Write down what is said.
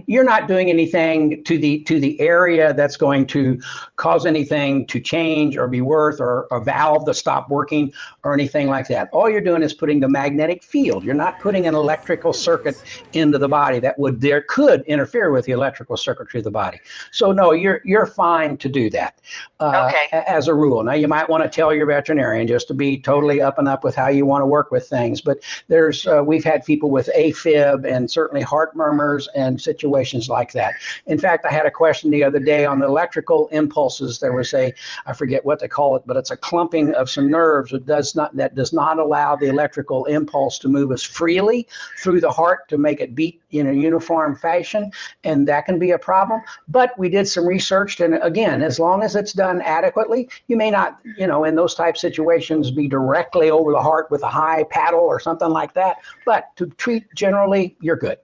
you're not doing anything to the area that's going to cause anything to change or be worse, or a valve to stop working or anything like that. All you're doing is putting the magnetic field. You're not putting an electrical circuit into the body that could interfere with the electrical circuitry of the body. So no, you're fine to do that as a rule. Now you might want to tell your veterinarian just to be totally up and up with how you want to work with things. But we've had people with AFib and certainly heart murmurs and situations like that. In fact, I had a question the other day on the electrical impulses. There was I forget what they call it, but it's a clumping of some nerves that does not allow the electrical impulse to move as freely through the heart to make it beat in a uniform fashion, and that can be a problem. But we did some research, and again, as long as it's done adequately, you may not, in those type situations, be directly over the heart with a high paddle or something like that. But to treat generally, you're good.